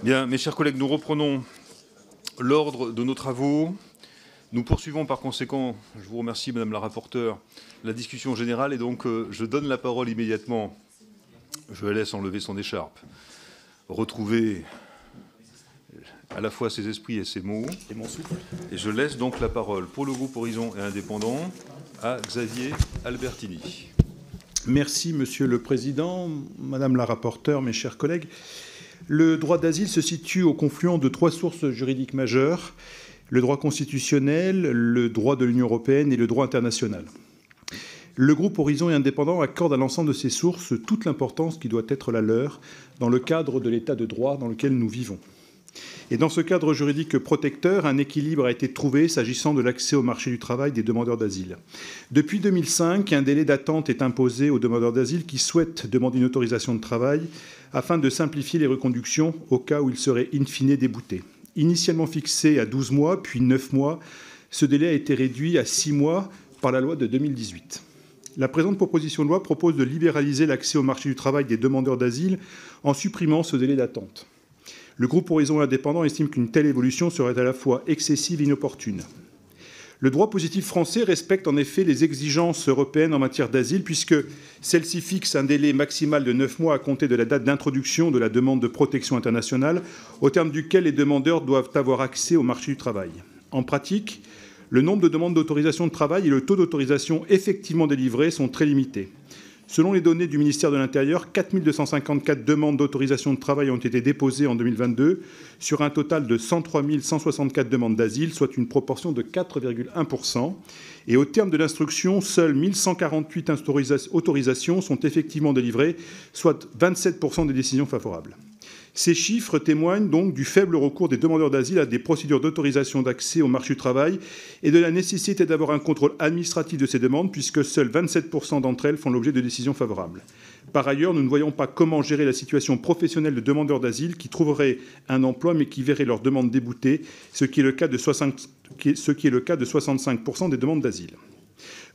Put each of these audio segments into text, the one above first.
Bien, mes chers collègues, nous reprenons l'ordre de nos travaux. Nous poursuivons par conséquent, je vous remercie Madame la rapporteure, la discussion générale et donc je donne la parole immédiatement, je la laisse enlever son écharpe, retrouver à la fois ses esprits et ses mots. Et mon souffle. Et je laisse donc la parole pour le groupe Horizon et Indépendant à Xavier Albertini. Merci Monsieur le Président, Madame la rapporteure, mes chers collègues. Le droit d'asile se situe au confluent de trois sources juridiques majeures, le droit constitutionnel, le droit de l'Union européenne et le droit international. Le groupe Horizon et Indépendant accorde à l'ensemble de ces sources toute l'importance qui doit être la leur dans le cadre de l'état de droit dans lequel nous vivons. Et dans ce cadre juridique protecteur, un équilibre a été trouvé s'agissant de l'accès au marché du travail des demandeurs d'asile. Depuis 2005, un délai d'attente est imposé aux demandeurs d'asile qui souhaitent demander une autorisation de travail afin de simplifier les reconductions au cas où ils seraient in fine déboutés. Initialement fixé à 12 mois, puis 9 mois, ce délai a été réduit à 6 mois par la loi de 2018. La présente proposition de loi propose de libéraliser l'accès au marché du travail des demandeurs d'asile en supprimant ce délai d'attente. Le groupe Horizon et Indépendant estime qu'une telle évolution serait à la fois excessive et inopportune. Le droit positif français respecte en effet les exigences européennes en matière d'asile, puisque celle-ci fixe un délai maximal de 9 mois à compter de la date d'introduction de la demande de protection internationale, au terme duquel les demandeurs doivent avoir accès au marché du travail. En pratique, le nombre de demandes d'autorisation de travail et le taux d'autorisation effectivement délivrés sont très limités. Selon les données du ministère de l'Intérieur, 4 254 demandes d'autorisation de travail ont été déposées en 2022 sur un total de 103 164 demandes d'asile, soit une proportion de 4,1%. Et au terme de l'instruction, seules 1148 autorisations sont effectivement délivrées, soit 27% des décisions favorables. Ces chiffres témoignent donc du faible recours des demandeurs d'asile à des procédures d'autorisation d'accès au marché du travail et de la nécessité d'avoir un contrôle administratif de ces demandes, puisque seuls 27% d'entre elles font l'objet de décisions favorables. Par ailleurs, nous ne voyons pas comment gérer la situation professionnelle de demandeurs d'asile qui trouveraient un emploi mais qui verraient leur demande déboutée, ce qui est le cas de 65% des demandes d'asile.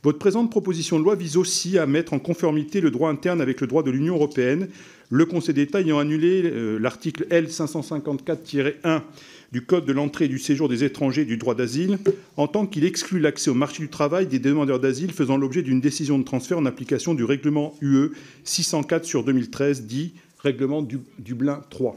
Votre présente proposition de loi vise aussi à mettre en conformité le droit interne avec le droit de l'Union européenne, le Conseil d'État ayant annulé l'article L. 554-1 du Code de l'entrée et du séjour des étrangers et du droit d'asile, en tant qu'il exclut l'accès au marché du travail des demandeurs d'asile faisant l'objet d'une décision de transfert en application du règlement UE 604/2013, dit règlement Dublin III.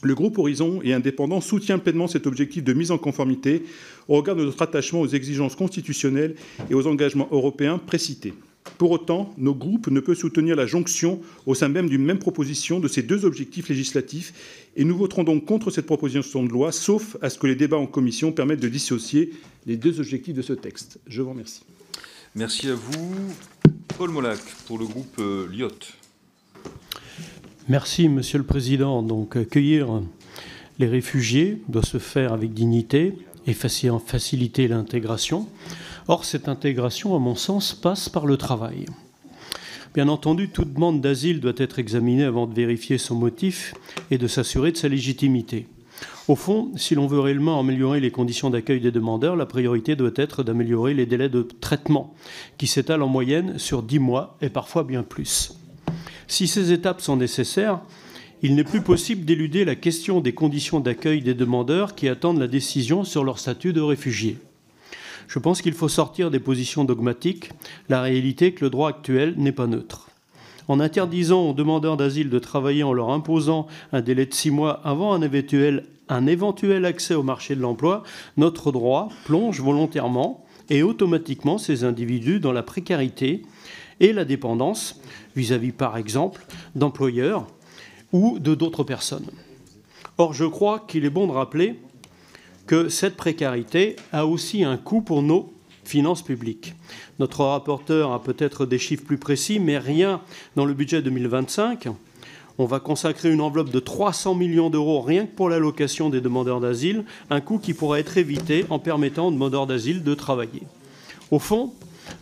Le groupe Horizon et Indépendant soutient pleinement cet objectif de mise en conformité au regard de notre attachement aux exigences constitutionnelles et aux engagements européens précités. Pour autant, nos groupes ne peuvent soutenir la jonction au sein même d'une même proposition de ces deux objectifs législatifs et nous voterons donc contre cette proposition de loi, sauf à ce que les débats en commission permettent de dissocier les deux objectifs de ce texte. Je vous remercie. Merci à vous. Paul Molac, pour le groupe LIOT. Merci, Monsieur le Président. Donc, accueillir les réfugiés doit se faire avec dignité et faciliter l'intégration. Or, cette intégration, à mon sens, passe par le travail. Bien entendu, toute demande d'asile doit être examinée avant de vérifier son motif et de s'assurer de sa légitimité. Au fond, si l'on veut réellement améliorer les conditions d'accueil des demandeurs, la priorité doit être d'améliorer les délais de traitement, qui s'étalent en moyenne sur 10 mois et parfois bien plus. Si ces étapes sont nécessaires, il n'est plus possible d'éluder la question des conditions d'accueil des demandeurs qui attendent la décision sur leur statut de réfugié. Je pense qu'il faut sortir des positions dogmatiques, la réalité est que le droit actuel n'est pas neutre. En interdisant aux demandeurs d'asile de travailler en leur imposant un délai de 6 mois avant un éventuel accès au marché de l'emploi, notre droit plonge volontairement et automatiquement ces individus dans la précarité et la dépendance vis-à-vis, par exemple, d'employeurs ou d'autres personnes. Or, je crois qu'il est bon de rappeler que cette précarité a aussi un coût pour nos finances publiques. Notre rapporteur a peut-être des chiffres plus précis, mais rien dans le budget 2025. On va consacrer une enveloppe de 300 millions d'euros rien que pour l'allocation des demandeurs d'asile, un coût qui pourrait être évité en permettant aux demandeurs d'asile de travailler. Au fond,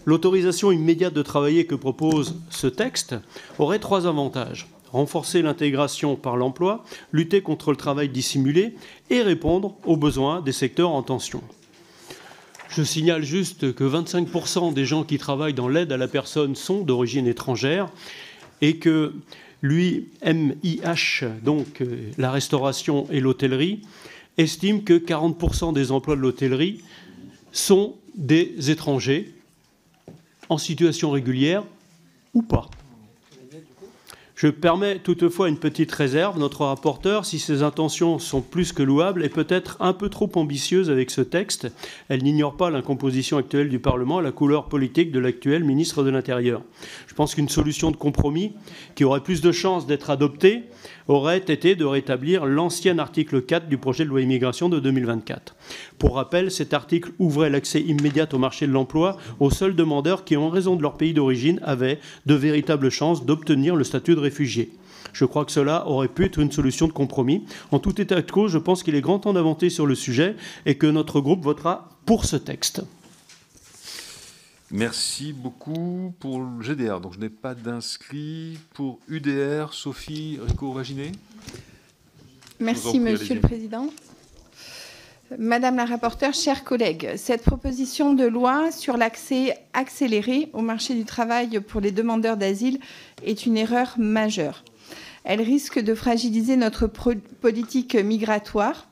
l'autorisation immédiate de travailler que propose ce texte aurait 3 avantages. Renforcer l'intégration par l'emploi, lutter contre le travail dissimulé et répondre aux besoins des secteurs en tension. Je signale juste que 25% des gens qui travaillent dans l'aide à la personne sont d'origine étrangère et que l'UMIH, donc la restauration et l'hôtellerie, estime que 40% des emplois de l'hôtellerie sont des étrangers en situation régulière ou pas. Je permets toutefois une petite réserve. Notre rapporteur, si ses intentions sont plus que louables, est peut-être un peu trop ambitieuse avec ce texte. Elle n'ignore pas la composition actuelle du Parlement et la couleur politique de l'actuel ministre de l'Intérieur. Je pense qu'une solution de compromis qui aurait plus de chances d'être adoptée aurait été de rétablir l'ancien article 4 du projet de loi immigration de 2024. Pour rappel, cet article ouvrait l'accès immédiat au marché de l'emploi aux seuls demandeurs qui, en raison de leur pays d'origine, avaient de véritables chances d'obtenir le statut de réfugié. Je crois que cela aurait pu être une solution de compromis. En tout état de cause, je pense qu'il est grand temps d'avancer sur le sujet et que notre groupe votera pour ce texte. Merci beaucoup pour le GDR. Donc je n'ai pas d'inscrits. Pour UDR, Sophie Rico-Vaginet. Merci, Monsieur le Président. Madame la rapporteure, chers collègues, cette proposition de loi sur l'accès accéléré au marché du travail pour les demandeurs d'asile est une erreur majeure. Elle risque de fragiliser notre politique migratoire,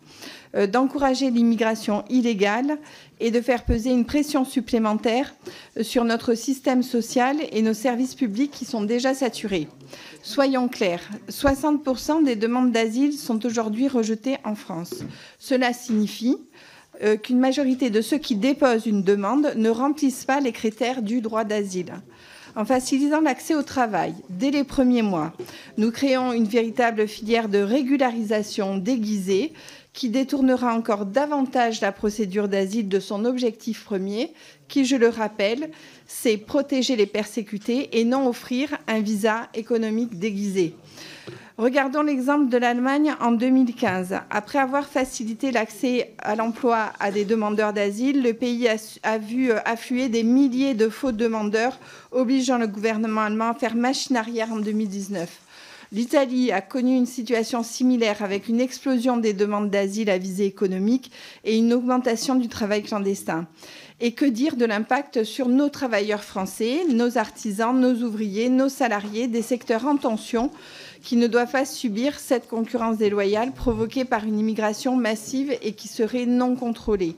d'encourager l'immigration illégale et de faire peser une pression supplémentaire sur notre système social et nos services publics qui sont déjà saturés. Soyons clairs, 60% des demandes d'asile sont aujourd'hui rejetées en France. Cela signifie qu'une majorité de ceux qui déposent une demande ne remplissent pas les critères du droit d'asile. En facilitant l'accès au travail dès les premiers mois, nous créons une véritable filière de régularisation déguisée qui détournera encore davantage la procédure d'asile de son objectif premier, qui, je le rappelle, c'est protéger les persécutés et non offrir un visa économique déguisé. Regardons l'exemple de l'Allemagne en 2015. Après avoir facilité l'accès à l'emploi à des demandeurs d'asile, le pays a vu affluer des milliers de faux demandeurs, obligeant le gouvernement allemand à faire machine arrière en 2019. L'Italie a connu une situation similaire avec une explosion des demandes d'asile à visée économique et une augmentation du travail clandestin. Et que dire de l'impact sur nos travailleurs français, nos artisans, nos ouvriers, nos salariés des secteurs en tension qui ne doivent pas subir cette concurrence déloyale provoquée par une immigration massive et qui serait non contrôlée.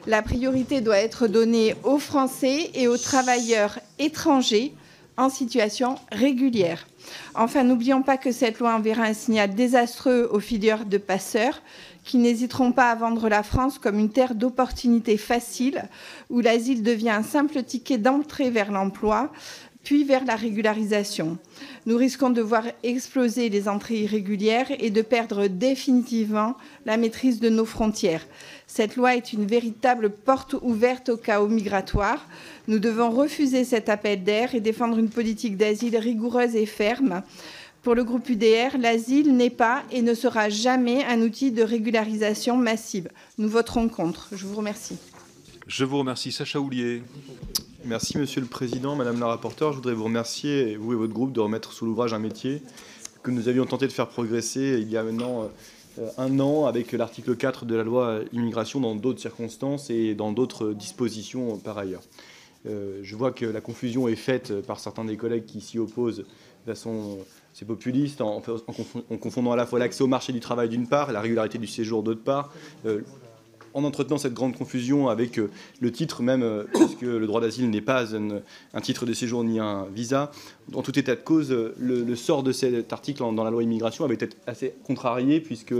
La priorité doit être donnée aux Français et aux travailleurs étrangers en situation régulière. Enfin, n'oublions pas que cette loi enverra un signal désastreux aux filières de passeurs qui n'hésiteront pas à vendre la France comme une terre d'opportunités faciles où l'asile devient un simple ticket d'entrée vers l'emploi, puis vers la régularisation. Nous risquons de voir exploser les entrées irrégulières et de perdre définitivement la maîtrise de nos frontières. Cette loi est une véritable porte ouverte au chaos migratoire. Nous devons refuser cet appel d'air et défendre une politique d'asile rigoureuse et ferme. Pour le groupe UDR, l'asile n'est pas et ne sera jamais un outil de régularisation massive. Nous voterons contre. Je vous remercie. Je vous remercie. Sacha Houlier. Merci, Monsieur le Président. Madame la rapporteure, je voudrais vous remercier, vous et votre groupe, de remettre sous l'ouvrage un métier que nous avions tenté de faire progresser il y a maintenant un an avec l'article 4 de la loi immigration dans d'autres circonstances et dans d'autres dispositions par ailleurs. Je vois que la confusion est faite par certains des collègues qui s'y opposent de façon assez populiste en confondant à la fois l'accès au marché du travail d'une part et la régularité du séjour d'autre part. En entretenant cette grande confusion avec le titre même, puisque le droit d'asile n'est pas un titre de séjour ni un visa. En tout état de cause, le sort de cet article dans la loi immigration avait été assez contrarié, puisque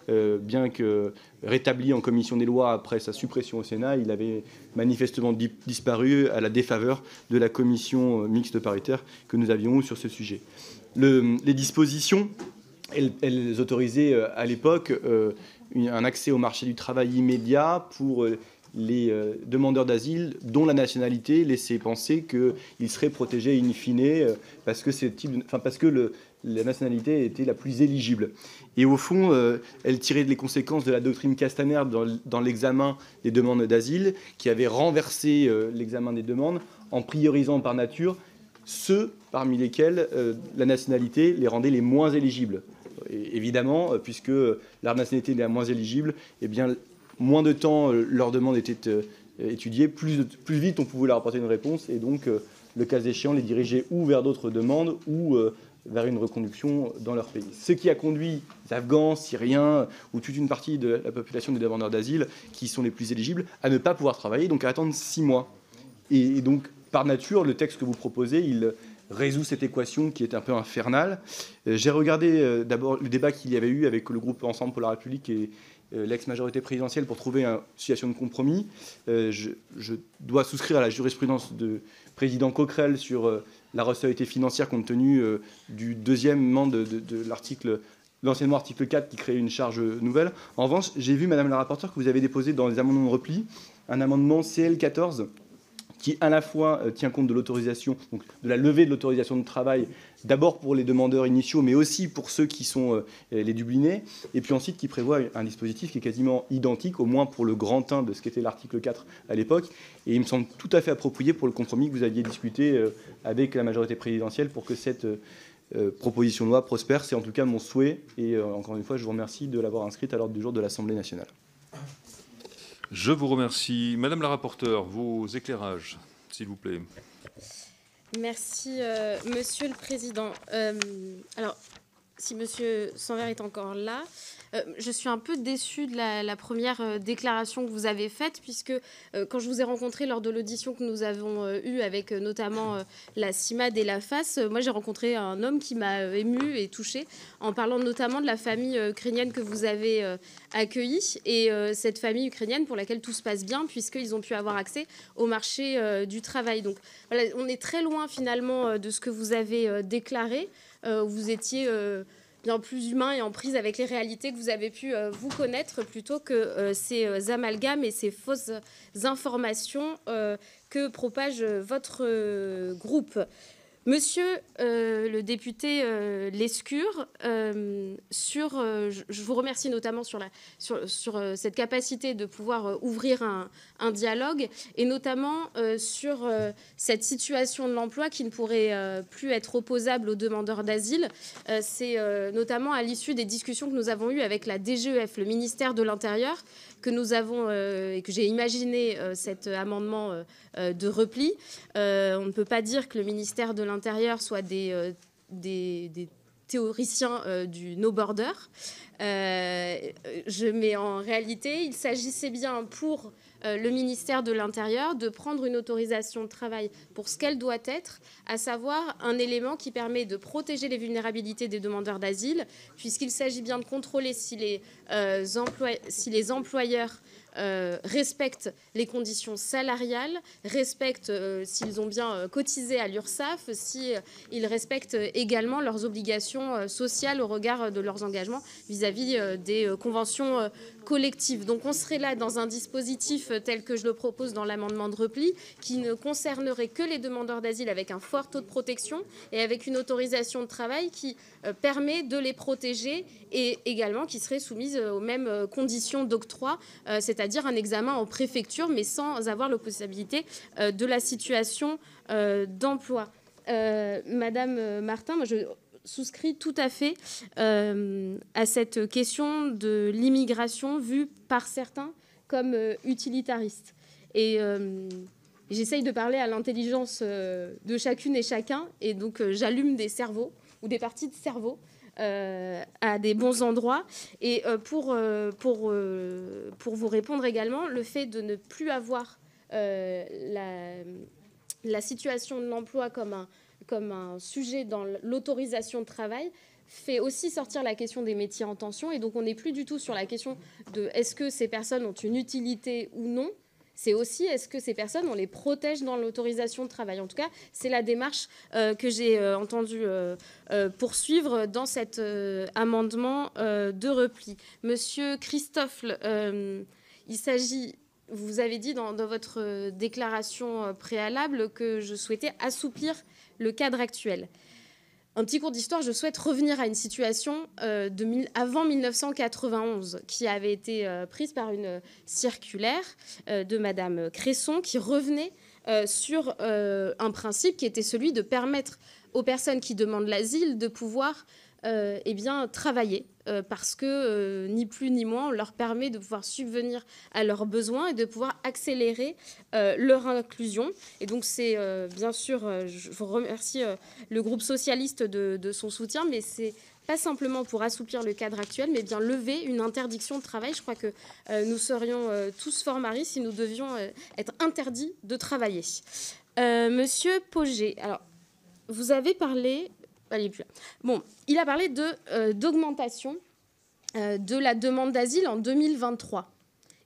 bien que rétabli en commission des lois après sa suppression au Sénat, il avait manifestement disparu à la défaveur de la commission mixte paritaire que nous avions eue sur ce sujet. Les dispositions, elles autorisaient à l'époque un accès au marché du travail immédiat pour les demandeurs d'asile dont la nationalité laissait penser qu'ils seraient protégés in fine parce que la nationalité était la plus éligible. Et au fond, elle tirait les conséquences de la doctrine Castaner dans l'examen des demandes d'asile, qui avait renversé l'examen des demandes en priorisant par nature ceux parmi lesquels la nationalité les rendait les moins éligibles. Et évidemment, puisque la nationalité est la moins éligible, eh bien, moins de temps leur demande était étudiée, plus vite on pouvait leur apporter une réponse, et donc, le cas échéant, les diriger ou vers d'autres demandes ou vers une reconduction dans leur pays. Ce qui a conduit les Afghans, Syriens ou toute une partie de la population des demandeurs d'asile qui sont les plus éligibles à ne pas pouvoir travailler, donc à attendre 6 mois. Et donc, par nature, le texte que vous proposez, il résout cette équation qui est un peu infernale. J'ai regardé d'abord le débat qu'il y avait eu avec le groupe Ensemble pour la République et l'ex-majorité présidentielle pour trouver une situation de compromis. Je dois souscrire à la jurisprudence de président Coquerel sur la recevabilité financière compte tenu du deuxièmement de l'article, l'anciennement article 4 qui crée une charge nouvelle. En revanche, j'ai vu, Madame la rapporteure, que vous avez déposé dans les amendements de repli un amendement CL14 qui à la fois tient compte de l'autorisation, donc de la levée de l'autorisation de travail, d'abord pour les demandeurs initiaux, mais aussi pour ceux qui sont les dublinés, et puis ensuite qui prévoit un dispositif qui est quasiment identique, au moins pour le grand 1 de ce qu'était l'article 4 à l'époque, et il me semble tout à fait approprié pour le compromis que vous aviez discuté avec la majorité présidentielle pour que cette proposition de loi prospère. C'est en tout cas mon souhait, et encore une fois, je vous remercie de l'avoir inscrite à l'ordre du jour de l'Assemblée nationale. Je vous remercie. Madame la rapporteure, vos éclairages, s'il vous plaît. Merci, Monsieur le Président. Alors, si Monsieur Sanvert est encore là, je suis un peu déçue de la première déclaration que vous avez faite, puisque quand je vous ai rencontré lors de l'audition que nous avons eue avec notamment la CIMAD et la FAS, moi j'ai rencontré un homme qui m'a émue et touchée en parlant notamment de la famille ukrainienne que vous avez accueillie, et cette famille ukrainienne pour laquelle tout se passe bien, puisqu'ils ont pu avoir accès au marché du travail. Donc voilà, on est très loin finalement de ce que vous avez déclaré. Vous étiez bien plus humain et en prise avec les réalités que vous avez pu vous connaître, plutôt que ces amalgames et ces fausses informations que propage votre groupe. Monsieur le député Lescure, je vous remercie notamment sur cette capacité de pouvoir ouvrir un dialogue, et notamment sur cette situation de l'emploi qui ne pourrait plus être opposable aux demandeurs d'asile. C'est notamment à l'issue des discussions que nous avons eues avec la DGEF, le ministère de l'Intérieur, que nous avons et que j'ai imaginé cet amendement de repli. On ne peut pas dire que le ministère de l'Intérieur soit des théoriciens du no border. Mais en réalité, il s'agissait bien pour le ministère de l'Intérieur de prendre une autorisation de travail pour ce qu'elle doit être, à savoir un élément qui permet de protéger les vulnérabilités des demandeurs d'asile, puisqu'il s'agit bien de contrôler si les employeurs respectent les conditions salariales, respectent s'ils ont bien cotisé à l'URSSAF, s'ils respectent également leurs obligations sociales au regard de leurs engagements vis-à-vis des conventions collectives. Donc on serait là dans un dispositif tel que je le propose dans l'amendement de repli, qui ne concernerait que les demandeurs d'asile avec un fort taux de protection et avec une autorisation de travail qui permet de les protéger, et également qui serait soumise aux mêmes conditions d'octroi, c'est-à-dire un examen en préfecture, mais sans avoir la possibilité de la situation d'emploi. Madame Martin, moi je souscrit tout à fait à cette question de l'immigration vue par certains comme utilitariste. Et j'essaye de parler à l'intelligence de chacune et chacun, et donc j'allume des cerveaux ou des parties de cerveau à des bons endroits. Et pour vous répondre également, le fait de ne plus avoir la situation de l'emploi comme un sujet dans l'autorisation de travail fait aussi sortir la question des métiers en tension. Et donc on n'est plus du tout sur la question de est-ce que ces personnes ont une utilité ou non. C'est aussi est-ce que ces personnes, on les protège dans l'autorisation de travail. En tout cas, c'est la démarche que j'ai entendu poursuivre dans cet amendement de repli. Monsieur Christophe, il s'agit... Vous avez dit dans votre déclaration préalable que je souhaitais assouplir le cadre actuel. Un petit cours d'histoire, je souhaite revenir à une situation avant 1991 qui avait été prise par une circulaire de Madame Cresson qui revenait sur un principe qui était celui de permettre aux personnes qui demandent l'asile de pouvoir eh bien, travailler. Parce que, ni plus ni moins, on leur permet de pouvoir subvenir à leurs besoins et de pouvoir accélérer leur inclusion. Et donc, c'est bien sûr, je vous remercie le groupe socialiste de son soutien, mais c'est pas simplement pour assouplir le cadre actuel, mais bien lever une interdiction de travail. Je crois que nous serions tous fort maris si nous devions être interdits de travailler. Monsieur Pauget, alors, vous avez parlé... Allez, plus là. Bon, il a parlé d'augmentation de la demande d'asile en 2023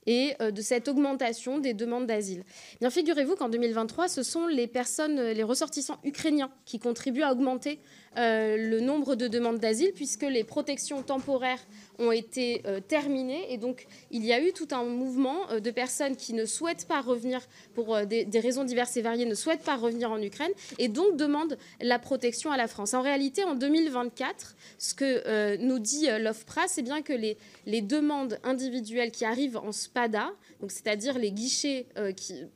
et de cette augmentation des demandes d'asile. Bien, figurez-vous qu'en 2023, ce sont les personnes, les ressortissants ukrainiens qui contribuent à augmenter le nombre de demandes d'asile, puisque les protections temporaires ont été terminées. Et donc, il y a eu tout un mouvement de personnes qui ne souhaitent pas revenir, pour des raisons diverses et variées, ne souhaitent pas revenir en Ukraine, et donc demandent la protection à la France. En réalité, en 2024, ce que nous dit l'OFPRA, c'est bien que les demandes individuelles qui arrivent en SPADA, donc c'est-à-dire les guichets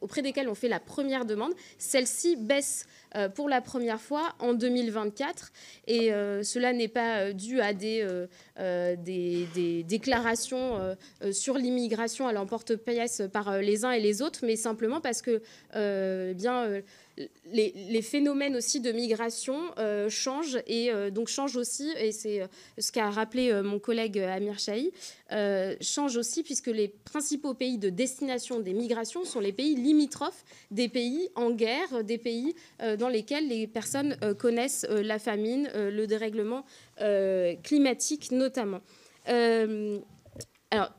auprès desquels on fait la première demande, celles-ci baissent pour la première fois en 2024. Et cela n'est pas dû à des déclarations sur l'immigration à l'emporte-pièce par les uns et les autres, mais simplement parce que les phénomènes aussi de migration changent, et donc changent aussi, et c'est ce qu'a rappelé mon collègue Amir Chahi, changent aussi puisque les principaux pays de destination des migrations sont les pays limitrophes des pays en guerre, des pays dans lesquels les personnes connaissent la famine, le dérèglement climatique notamment. Alors,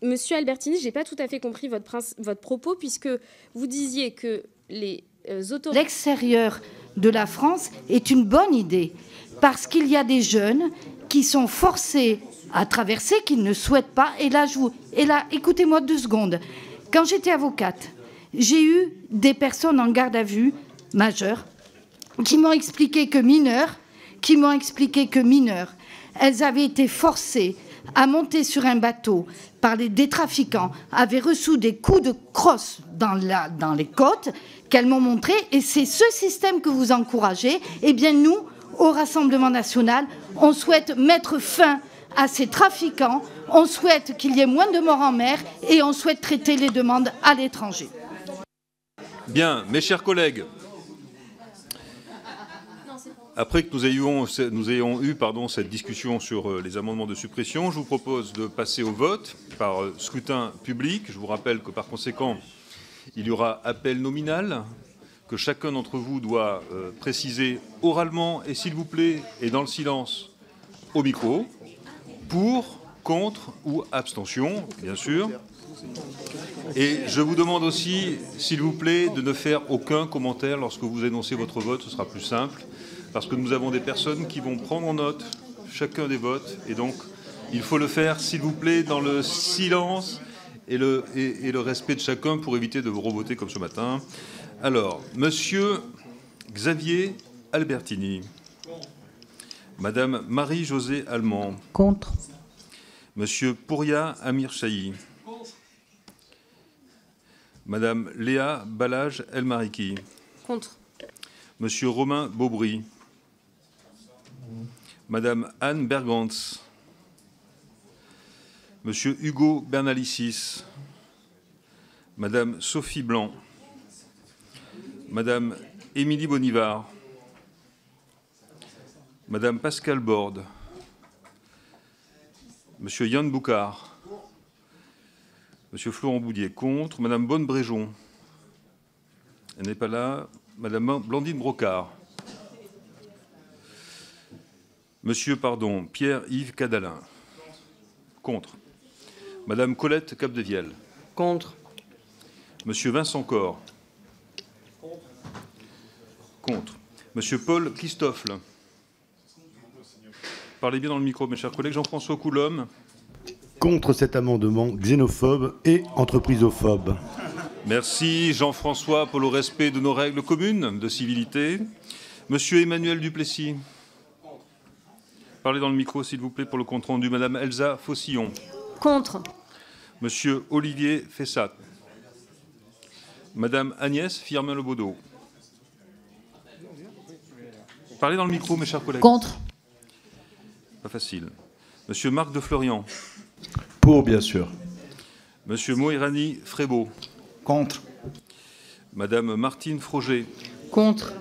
Monsieur Albertini, je n'ai pas tout à fait compris votre propos, puisque vous disiez que l'extérieur de la France est une bonne idée, parce qu'il y a des jeunes qui sont forcés à traverser, qu'ils ne souhaitent pas. Et là, écoutez-moi 2 secondes. Quand j'étais avocate, j'ai eu des personnes en garde à vue majeures qui m'ont expliqué que mineures, elles avaient été forcées à monter sur un bateau par des trafiquants, avaient reçu des coups de crosse dans les côtes qu'elles m'ont montré, et c'est ce système que vous encouragez. Eh bien, nous, au Rassemblement national, on souhaite mettre fin à ces trafiquants, on souhaite qu'il y ait moins de morts en mer, et on souhaite traiter les demandes à l'étranger. Bien, mes chers collègues, après que nous ayons eu cette discussion sur les amendements de suppression, je vous propose de passer au vote par scrutin public. Je vous rappelle que par conséquent, il y aura appel nominal, que chacun d'entre vous doit préciser oralement et s'il vous plaît, et dans le silence, au micro, pour, contre ou abstention, bien sûr. Et je vous demande aussi, s'il vous plaît, de ne faire aucun commentaire lorsque vous énoncez votre vote, ce sera plus simple. Parce que nous avons des personnes qui vont prendre en note chacun des votes. Et donc, il faut le faire, s'il vous plaît, dans le silence et le respect de chacun pour éviter de vous revoter comme ce matin. Alors, Monsieur Xavier Albertini. Madame Marie-Josée Allemand. Contre. Monsieur Pouria Amir Chahi. Madame Léa Balage Elmariki. Contre. Monsieur Romain Beaubry. Madame Anne Bergantz. Monsieur Hugo Bernalicis. Madame Sophie Blanc. Madame Émilie Bonivard. Madame Pascale Borde. Monsieur Yann Boucard. Monsieur Florent Boudier, contre. Madame Bonne-Bréjon. Elle n'est pas là. Madame Blandine Brocard. Monsieur, Pierre-Yves Cadalin. Contre. Madame Colette Capdevielle. Contre. Monsieur Vincent Corr. Contre. Monsieur Paul Christoffle. Parlez bien dans le micro, mes chers collègues. Jean-François Coulombe. Contre cet amendement xénophobe et entreprisophobe. Merci Jean-François pour le respect de nos règles communes de civilité. Monsieur Emmanuel Duplessis. Parlez dans le micro, s'il vous plaît, pour le compte-rendu. Madame Elsa Faucillon. Contre. Monsieur Olivier Fessat. Madame Agnès Firmin-Lebaudot. Parlez dans le micro, mes chers collègues. Contre. facile. Monsieur Marc de Florian. Pour, bien sûr. Monsieur Moirani Frébeau. Contre. Madame Martine Froger. Contre.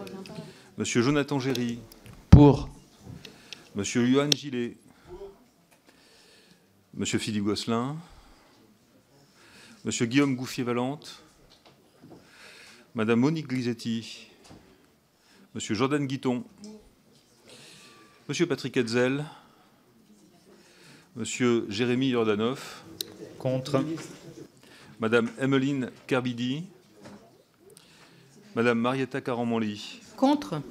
Monsieur Jonathan Géry. Pour. Monsieur Johan Gillet. Monsieur Philippe Gosselin. Monsieur Guillaume Gouffier-Valente. Madame Monique Glisetti. Monsieur Jordan Guiton. Monsieur Patrick Hetzel. Monsieur Jérémy Jordanov. Contre. Madame Emmeline Kerbidi. Madame Marietta Carammanli. Contre.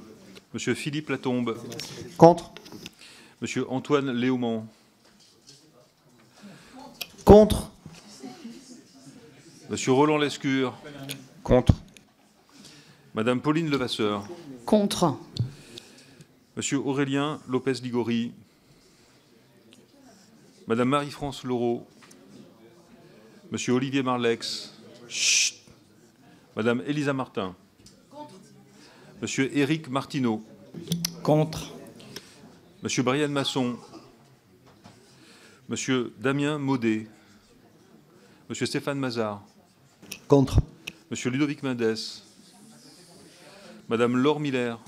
Monsieur Philippe Latombe. Contre. Monsieur Antoine Léaumont. Contre. Monsieur Roland Lescure. Contre. Madame Pauline Levasseur. Contre. Monsieur Aurélien Lopez-Ligori. Madame Marie-France Laureau. Monsieur Olivier Marlex. Chut. Madame Elisa Martin. Monsieur Éric Martineau. Contre. Monsieur Brian Masson. Monsieur Damien Maudet. Monsieur Stéphane Mazard. Contre. Monsieur Ludovic Mendes. Madame Laure Miller.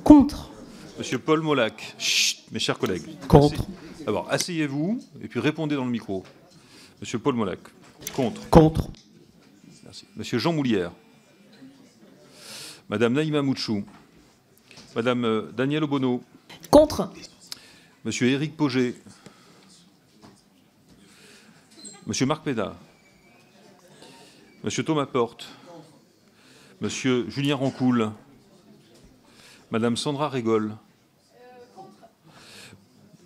Contre. Monsieur Paul Molac. Chut, mes chers collègues. Contre. Alors, asseyez-vous et puis répondez dans le micro. Monsieur Paul Molac. Contre. Contre. Merci. Monsieur Jean Moulière. Madame Naïma Mouchou. Madame Danielle Obono. Contre. Monsieur Éric Pauget. Monsieur Marc Pédard. Monsieur Thomas Porte. Monsieur Julien Rancoul. Madame Sandra Régol.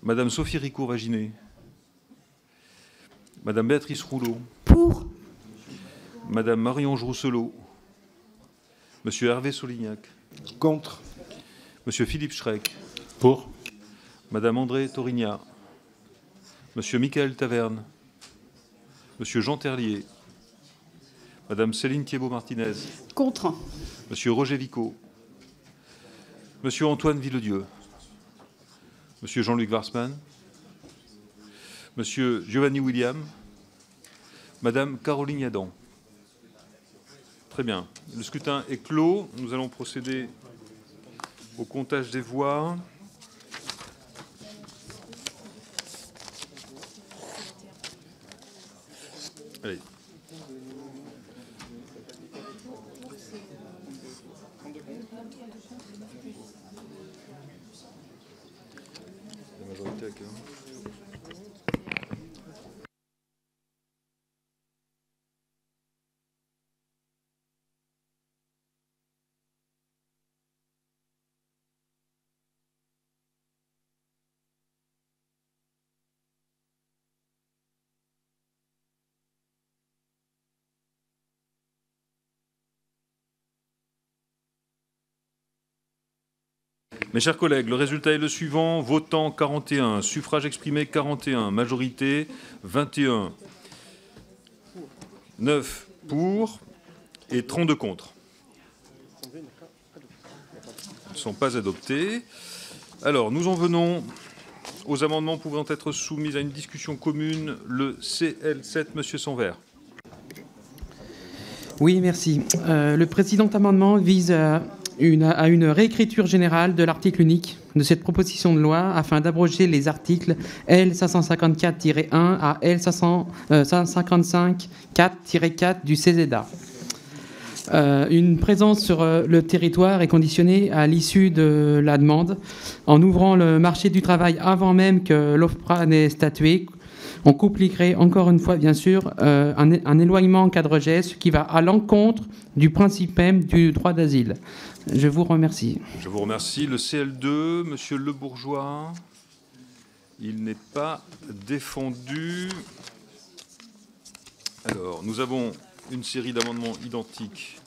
Madame Sophie Ricourt-Vaginet. Madame Béatrice Rouleau. Pour. Madame Marie-Ange Rousselot. Monsieur Hervé Solignac. Contre. Monsieur Philippe Schreck. Pour. Madame André Torigna. Monsieur Michael Taverne. Monsieur Jean Terlier. Madame Céline Thiebaud-Martinez. Contre. Monsieur Roger Vico. Monsieur Antoine Villedieu. Monsieur Jean-Luc Warsmann. Monsieur Giovanni William. Madame Caroline Yadan. Très bien. Le scrutin est clos. Nous allons procéder au comptage des voix. Allez. La majorité à quelle heure ? Mes chers collègues, le résultat est le suivant. Votant 41, suffrage exprimé 41, majorité 21, 9 pour et 32 contre. Ils ne sont pas adoptés. Alors, nous en venons aux amendements pouvant être soumis à une discussion commune. Le CL7, Monsieur Sanvert. Oui, merci. Le précédent amendement vise à une réécriture générale de l'article unique de cette proposition de loi afin d'abroger les articles L554-1 à L555-4-4 du CESEDA. Une présence sur le territoire est conditionnée à l'issue de la demande. En ouvrant le marché du travail avant même que l'OFPRA n'ait statué, on compliquerait encore une fois, bien sûr, un éloignement en cas de rejet, ce qui va à l'encontre du principe même du droit d'asile. Je vous remercie. Je vous remercie. Le CL2, Monsieur Le Bourgeois, il n'est pas défendu. Alors, nous avons une série d'amendements identiques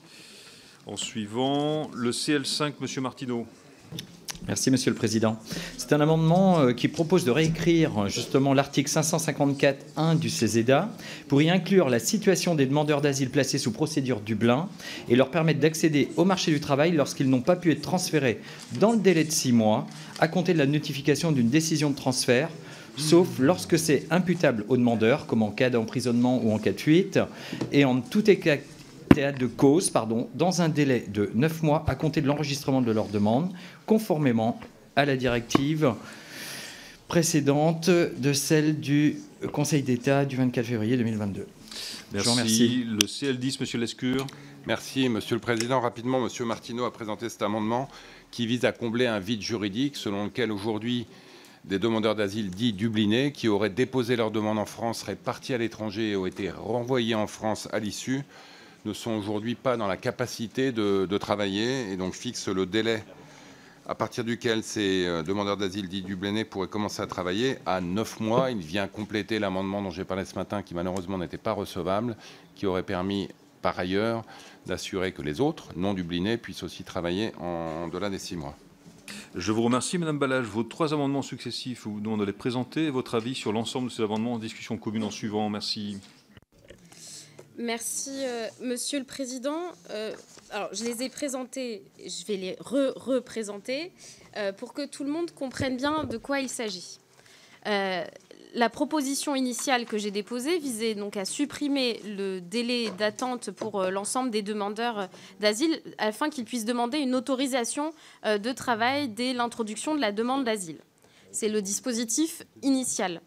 en suivant. Le CL5, Monsieur Martineau. Merci, Monsieur le Président. C'est un amendement qui propose de réécrire justement l'article 554.1 du CESEDA pour y inclure la situation des demandeurs d'asile placés sous procédure Dublin et leur permettre d'accéder au marché du travail lorsqu'ils n'ont pas pu être transférés dans le délai de 6 mois à compter de la notification d'une décision de transfert, sauf lorsque c'est imputable au demandeur, comme en cas d'emprisonnement ou en cas de fuite, et en tout état de cause, dans un délai de 9 mois à compter de l'enregistrement de leur demande, conformément à la directive précédente de celle du Conseil d'État du 24 février 2022. Merci. Je vous remercie. Le CL10, Monsieur Lescure. Merci, Monsieur le Président. Rapidement, Monsieur Martineau a présenté cet amendement qui vise à combler un vide juridique selon lequel aujourd'hui des demandeurs d'asile dits dublinés qui auraient déposé leur demande en France, seraient partis à l'étranger et ont été renvoyés en France à l'issue, ne sont aujourd'hui pas dans la capacité de travailler et donc fixe le délai à partir duquel ces demandeurs d'asile dits dublinés pourraient commencer à travailler à 9 mois. Il vient compléter l'amendement dont j'ai parlé ce matin qui malheureusement n'était pas recevable, qui aurait permis par ailleurs d'assurer que les autres non dublinés puissent aussi travailler en delà des 6 mois. Je vous remercie, Madame Balage. Vos 3 amendements successifs, vous demandez de les présenter. Votre avis sur l'ensemble de ces amendements en discussion commune en suivant. Merci. Merci, Monsieur le Président. Alors, je les ai présentés, je vais les représenter pour que tout le monde comprenne bien de quoi il s'agit. La proposition initiale que j'ai déposée visait donc à supprimer le délai d'attente pour l'ensemble des demandeurs d'asile afin qu'ils puissent demander une autorisation de travail dès l'introduction de la demande d'asile. C'est le dispositif initial.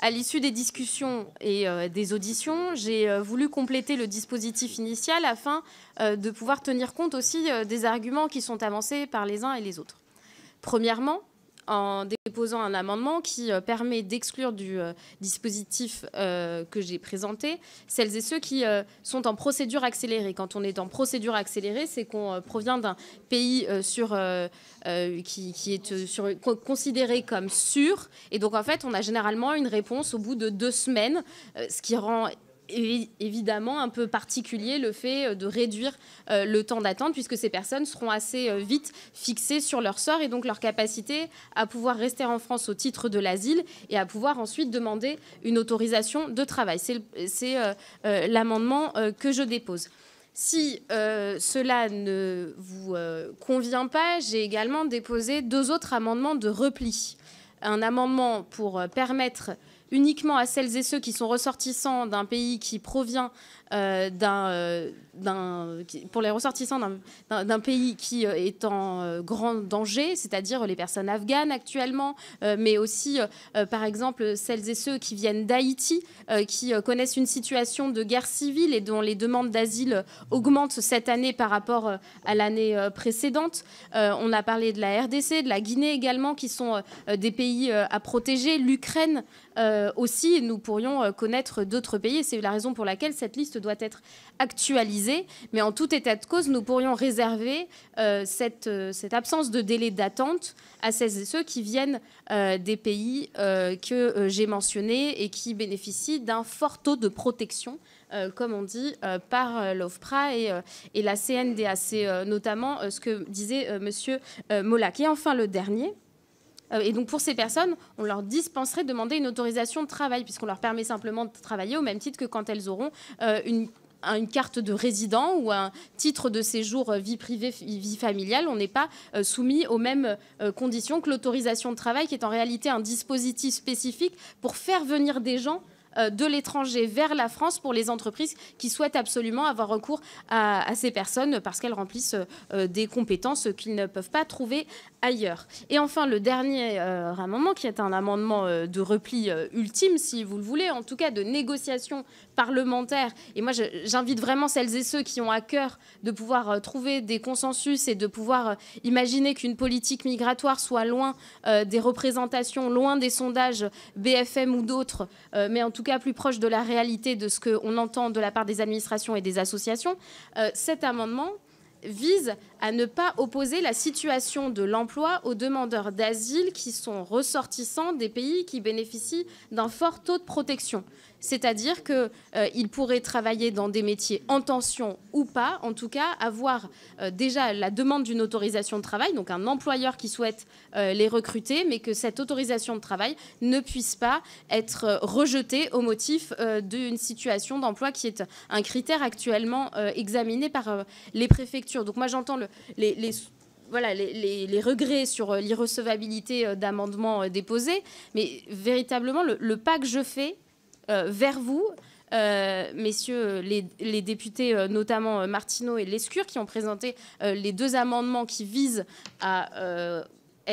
À l'issue des discussions et des auditions, j'ai voulu compléter le dispositif initial afin de pouvoir tenir compte aussi des arguments qui sont avancés par les uns et les autres. Premièrement, en déposant un amendement qui permet d'exclure du dispositif que j'ai présenté celles et ceux qui sont en procédure accélérée. Quand on est en procédure accélérée, c'est qu'on provient d'un pays qui est considéré comme sûr. Et donc, en fait, on a généralement une réponse au bout de 2 semaines, ce qui rend évidemment un peu particulier le fait de réduire le temps d'attente puisque ces personnes seront assez vite fixées sur leur sort et donc leur capacité à pouvoir rester en France au titre de l'asile et à pouvoir ensuite demander une autorisation de travail. C'est l'amendement que je dépose. Si cela ne vous convient pas, j'ai également déposé 2 autres amendements de repli. Un amendement pour permettre uniquement à celles et ceux qui sont ressortissants d'un pays qui provient pour les ressortissants d'un pays qui est en grand danger, c'est-à-dire les personnes afghanes actuellement, mais aussi, par exemple, celles et ceux qui viennent d'Haïti, qui connaissent une situation de guerre civile et dont les demandes d'asile augmentent cette année par rapport à l'année précédente. On a parlé de la RDC, de la Guinée également, qui sont des pays à protéger, l'Ukraine aussi. Nous pourrions connaître d'autres pays et c'est la raison pour laquelle cette liste doit être actualisée. Mais en tout état de cause, nous pourrions réserver cette absence de délai d'attente à celles et ceux qui viennent des pays que j'ai mentionnés et qui bénéficient d'un fort taux de protection, comme on dit, par l'OFPRA et la CNDA. C'est notamment ce que disait Monsieur Molac. Et enfin, le dernier. Et donc, pour ces personnes, on leur dispenserait de demander une autorisation de travail, puisqu'on leur permet simplement de travailler au même titre que quand elles auront une carte de résident ou un titre de séjour vie privée, vie familiale. On n'est pas soumis aux mêmes conditions que l'autorisation de travail, qui est en réalité un dispositif spécifique pour faire venir des gens de l'étranger vers la France pour les entreprises qui souhaitent absolument avoir recours à ces personnes parce qu'elles remplissent des compétences qu'ils ne peuvent pas trouver ailleurs. Et enfin, le dernier amendement, qui est un amendement de repli ultime, si vous le voulez, en tout cas de négociation parlementaire. Et moi, j'invite vraiment celles et ceux qui ont à cœur de pouvoir trouver des consensus et de pouvoir imaginer qu'une politique migratoire soit loin des représentations, loin des sondages BFM ou d'autres, mais en tout cas plus proche de la réalité de ce qu'on entend de la part des administrations et des associations. Cet amendement vise à ne pas opposer la situation de l'emploi aux demandeurs d'asile qui sont ressortissants des pays qui bénéficient d'un fort taux de protection. c'est-à-dire qu'ils pourraient travailler dans des métiers en tension ou pas, en tout cas avoir déjà la demande d'une autorisation de travail, donc un employeur qui souhaite les recruter, mais que cette autorisation de travail ne puisse pas être rejetée au motif d'une situation d'emploi qui est un critère actuellement examiné par les préfectures. Donc moi j'entends les regrets sur l'irrecevabilité d'amendements déposés, mais véritablement le pas que je fais vers vous, messieurs les députés, notamment Martineau et Lescure, qui ont présenté les 2 amendements qui visent à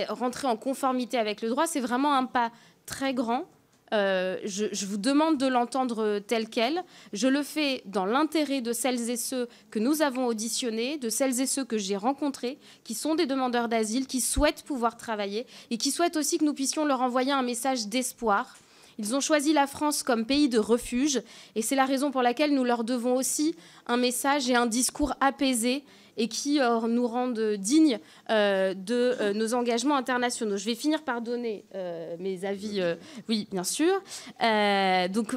rentrer en conformité avec le droit, c'est vraiment un pas très grand. Je vous demande de l'entendre tel quel. Je le fais dans l'intérêt de celles et ceux que nous avons auditionnés, de celles et ceux que j'ai rencontrés, qui sont des demandeurs d'asile, qui souhaitent pouvoir travailler et qui souhaitent aussi que nous puissions leur envoyer un message d'espoir. Ils ont choisi la France comme pays de refuge et c'est la raison pour laquelle nous leur devons aussi un message et un discours apaisé et qui nous rendent dignes de nos engagements internationaux. Je vais finir par donner mes avis, oui, bien sûr. Donc,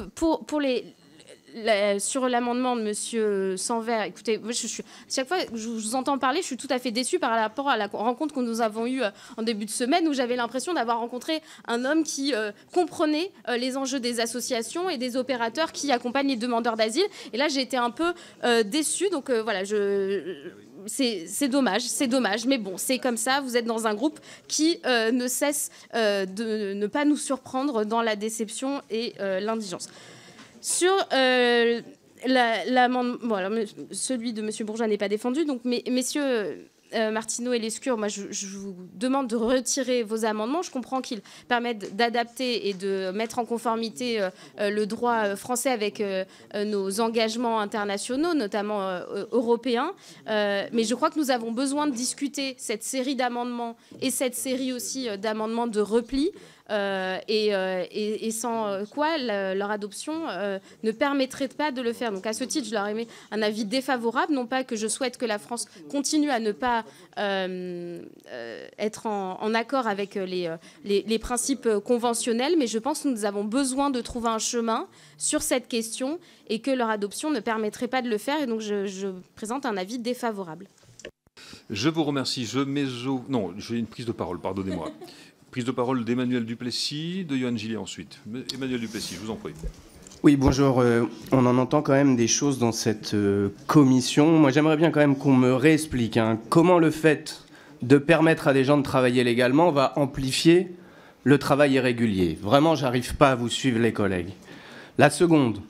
sur l'amendement de M. Sanvert, écoutez, moi, chaque fois que je vous entends parler, je suis tout à fait déçue par rapport à la rencontre que nous avons eue en début de semaine, où j'avais l'impression d'avoir rencontré un homme qui comprenait les enjeux des associations et des opérateurs qui accompagnent les demandeurs d'asile. Et là, j'ai été un peu déçue. Donc voilà, c'est dommage, mais bon, c'est comme ça. Vous êtes dans un groupe qui ne cesse de ne pas nous surprendre dans la déception et l'indigence. Sur l'amendement, bon, alors, celui de M. Bourgeois n'est pas défendu, donc messieurs Martineau et Lescure, moi je vous demande de retirer vos amendements. Je comprends qu'ils permettent d'adapter et de mettre en conformité le droit français avec nos engagements internationaux, notamment européens. Mais je crois que nous avons besoin de discuter cette série d'amendements et cette série aussi d'amendements de repli. Et sans quoi leur adoption ne permettrait pas de le faire. Donc à ce titre, je leur ai mis un avis défavorable, non pas que je souhaite que la France continue à ne pas être en accord avec les principes conventionnels, mais je pense que nous avons besoin de trouver un chemin sur cette question et que leur adoption ne permettrait pas de le faire, et donc je présente un avis défavorable. Je vous remercie. Non, j'ai une prise de parole, pardonnez-moi. Prise de parole d'Emmanuel Duplessis, de Yohann Gillet ensuite. Emmanuel Duplessis, je vous en prie. Oui, bonjour. On en entend quand même des choses dans cette commission. Moi, j'aimerais bien quand même qu'on me réexplique comment le fait de permettre à des gens de travailler légalement va amplifier le travail irrégulier. Vraiment, j'arrive pas à vous suivre, les collègues. La seconde,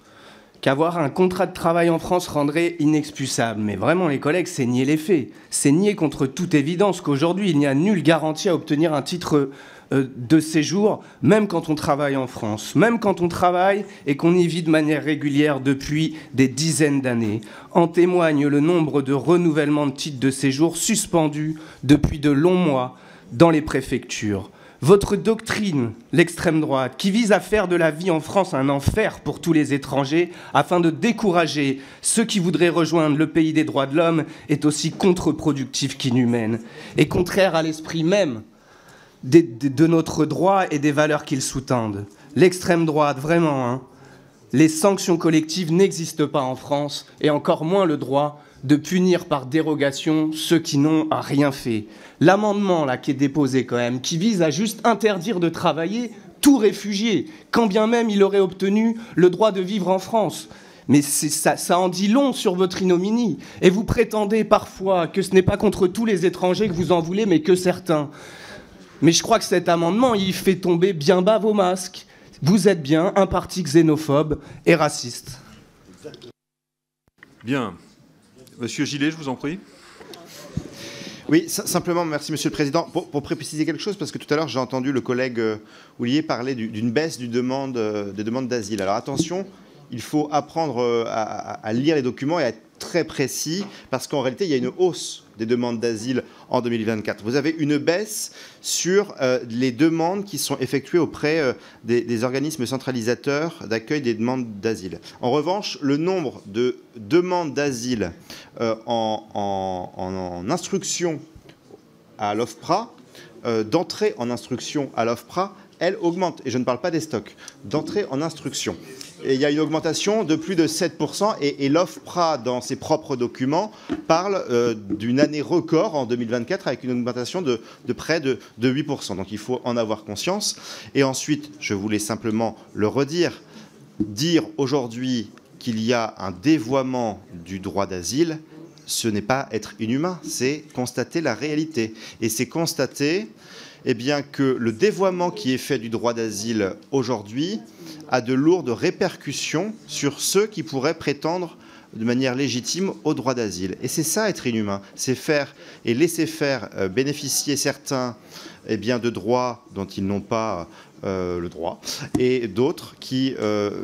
qu'avoir un contrat de travail en France rendrait inexpulsable. Mais vraiment, les collègues, c'est nier les faits. C'est nier contre toute évidence qu'aujourd'hui, il n'y a nulle garantie à obtenir un titre de séjour, même quand on travaille en France, même quand on travaille et qu'on y vit de manière régulière depuis des dizaines d'années. En témoigne le nombre de renouvellements de titres de séjour suspendus depuis de longs mois dans les préfectures. Votre doctrine, l'extrême droite, qui vise à faire de la vie en France un enfer pour tous les étrangers, afin de décourager ceux qui voudraient rejoindre le pays des droits de l'homme, est aussi contre-productive qu'inhumaine, et contraire à l'esprit même de notre droit et des valeurs qu'il sous-tendent. L'extrême droite, vraiment, les sanctions collectives n'existent pas en France, et encore moins le droit de punir par dérogation ceux qui n'ont rien fait. L'amendement là qui est déposé quand même, qui vise à juste interdire de travailler tout réfugié, quand bien même il aurait obtenu le droit de vivre en France. Mais ça en dit long sur votre ignominie. Et vous prétendez parfois que ce n'est pas contre tous les étrangers que vous en voulez, mais que certains. Mais je crois que cet amendement, il fait tomber bien bas vos masques. Vous êtes bien un parti xénophobe et raciste. Bien. Monsieur Gillet, je vous en prie. Oui, simplement, merci Monsieur le Président. Pour préciser quelque chose, parce que tout à l'heure, j'ai entendu le collègue Houllier parler d'une baisse des demandes d'asile. Alors attention, il faut apprendre à lire les documents et à être très précis, parce qu'en réalité, il y a une hausse des demandes d'asile en 2024. Vous avez une baisse sur les demandes qui sont effectuées auprès des organismes centralisateurs d'accueil des demandes d'asile. En revanche, le nombre de demandes d'asile en instruction à l'OFPRA, d'entrée en instruction à l'OFPRA, elle augmente. Et je ne parle pas des stocks, d'entrée en instruction. Et il y a une augmentation de plus de 7%, et l'OFPRA, dans ses propres documents, parle d'une année record en 2024 avec une augmentation de près de 8%. Donc il faut en avoir conscience. Et ensuite, je voulais simplement le redire, dire aujourd'hui qu'il y a un dévoiement du droit d'asile, ce n'est pas être inhumain, c'est constater la réalité. Et c'est constater que le dévoiement qui est fait du droit d'asile aujourd'hui a de lourdes répercussions sur ceux qui pourraient prétendre de manière légitime au droit d'asile. Et c'est ça être inhumain, c'est faire et laisser faire bénéficier certains de droits dont ils n'ont pas le droit, et d'autres qui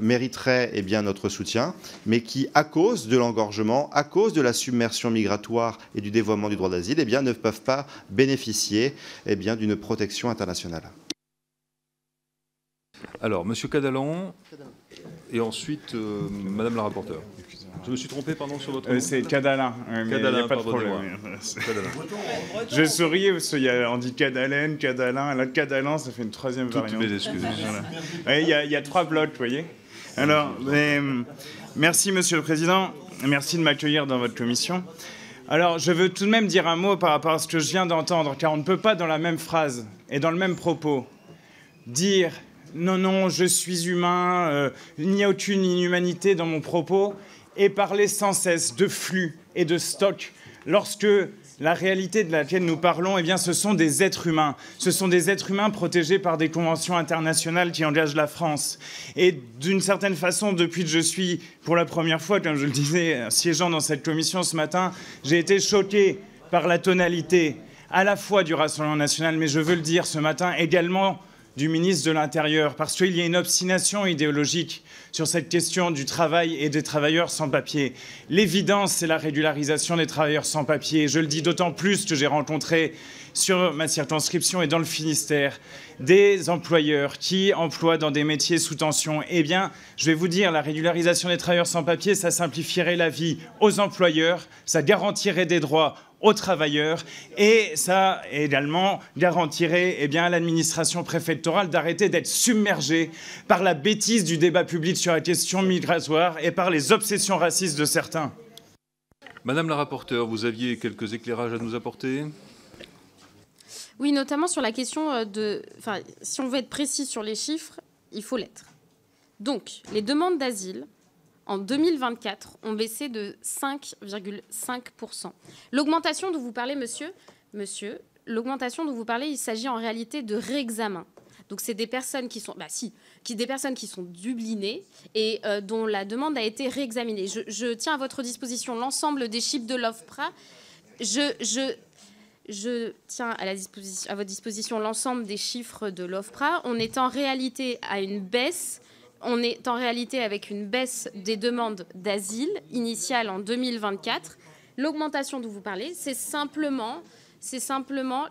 mériteraient notre soutien, mais qui, à cause de l'engorgement, à cause de la submersion migratoire et du dévoiement du droit d'asile, ne peuvent pas bénéficier d'une protection internationale. Alors, Monsieur Cadalan, et ensuite Madame la rapporteure. Je me suis trompé, pardon, sur votre nom. C'est Cadalin. Cadalin, il n'y a pas de problème. Cadalin. Je souris parce qu'on dit Cadalen, Cadalin. Là, Cadalin, ça fait une troisième variante. Toutes mes excuses. Voilà. Il y a 3 blocs, vous voyez. Alors, merci, Monsieur le Président. Merci de m'accueillir dans votre commission. Alors, je veux tout de même dire un mot par rapport à ce que je viens d'entendre, car on ne peut pas, dans la même phrase et dans le même propos, dire « Non, non, je suis humain, il n'y a aucune inhumanité dans mon propos », et parler sans cesse de flux et de stock, lorsque la réalité de laquelle nous parlons, ce sont des êtres humains. Ce sont des êtres humains protégés par des conventions internationales qui engagent la France. Et d'une certaine façon, depuis que je suis, pour la première fois, comme je le disais, siégeant dans cette commission ce matin, j'ai été choqué par la tonalité, à la fois du Rassemblement national, mais je veux le dire ce matin également du ministre de l'Intérieur, parce qu'il y a une obstination idéologique sur cette question du travail et des travailleurs sans papier. L'évidence, c'est la régularisation des travailleurs sans papier. Je le dis d'autant plus que j'ai rencontré sur ma circonscription et dans le Finistère des employeurs qui emploient dans des métiers sous tension. Je vais vous dire, la régularisation des travailleurs sans papier, ça simplifierait la vie aux employeurs, ça garantirait des droits aux travailleurs, et ça également garantirait à l'administration préfectorale d'arrêter d'être submergée par la bêtise du débat public sur la question migratoire et par les obsessions racistes de certains. Madame la rapporteure, vous aviez quelques éclairages à nous apporter ? Oui, notamment sur la question de... Enfin, si on veut être précis sur les chiffres, il faut l'être. Donc, les demandes d'asile en 2024 ont baissé de 5,5%. L'augmentation dont vous parlez, monsieur, l'augmentation dont vous parlez, il s'agit en réalité de réexamen. Donc, c'est des personnes qui sont... des personnes qui sont dublinées et dont la demande a été réexaminée. Je tiens à votre disposition l'ensemble des chiffres de l'OFPRA. Je tiens à votre disposition l'ensemble des chiffres de l'OFPRA. On est en réalité à une baisse. On est en réalité avec une baisse des demandes d'asile initiale en 2024. L'augmentation dont vous parlez, c'est simplement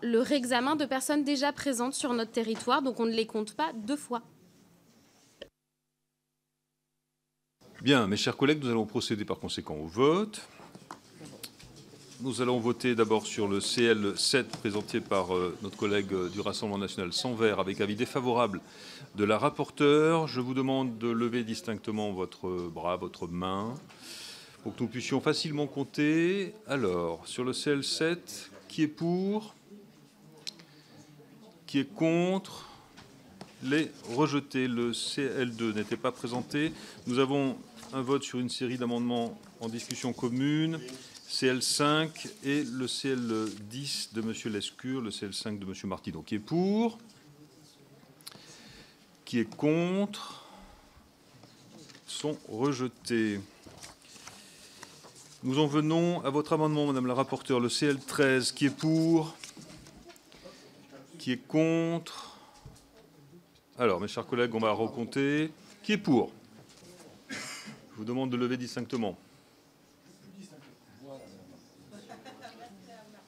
le réexamen de personnes déjà présentes sur notre territoire. Donc on ne les compte pas 2 fois. Bien, mes chers collègues, nous allons procéder par conséquent au vote. Nous allons voter d'abord sur le CL7 présenté par notre collègue du Rassemblement national Sanvert avec avis défavorable de la rapporteure. Je vous demande de lever distinctement votre bras, votre main, pour que nous puissions facilement compter. Alors, sur le CL7, qui est pour ? Qui est contre ? Les rejetés. Le CL2 n'était pas présenté. Nous avons un vote sur une série d'amendements en discussion commune. CL5 et le CL10 de M. Lescure, le CL5 de M. Martineau. Qui est pour ? Qui est contre ? Sont rejetés. Nous en venons à votre amendement, Madame la rapporteure, le CL13. Qui est pour ? Qui est contre ? Alors, mes chers collègues, on va recompter. Qui est pour ? Je vous demande de lever distinctement.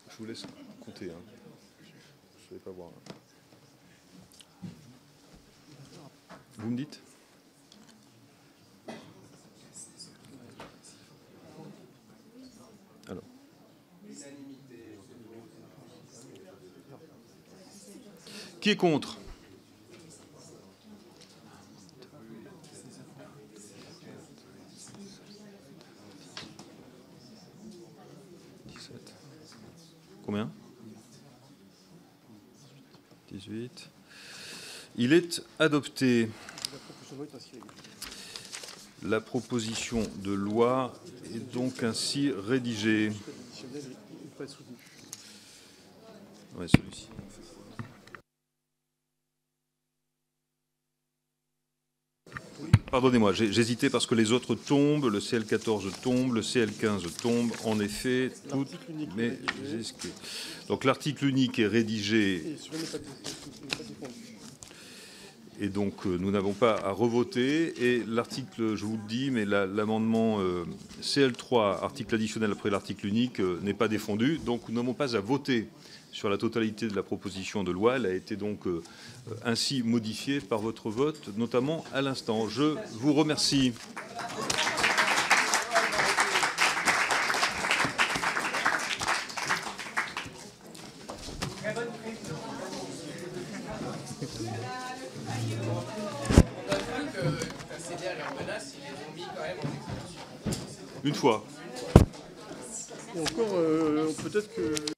Je vous laisse compter. Je ne vais pas voir. Vous me dites ? Alors. Qui est contre ? 18. Il est adopté. La proposition de loi est donc ainsi rédigée. Ouais, celui-ci. Pardonnez-moi, j'hésitais parce que les autres tombent, le CL14 tombe, le CL15 tombe, en effet, toutes mes excuses. Donc l'article unique est rédigé, et donc nous n'avons pas à revoter, et l'article, je vous le dis, mais l'amendement CL3, article additionnel après l'article unique, n'est pas défendu, donc nous n'avons pas à voter sur la totalité de la proposition de loi. Elle a été donc ainsi modifiée par votre vote, notamment à l'instant. Je vous remercie. Une fois. Et encore, peut-être que...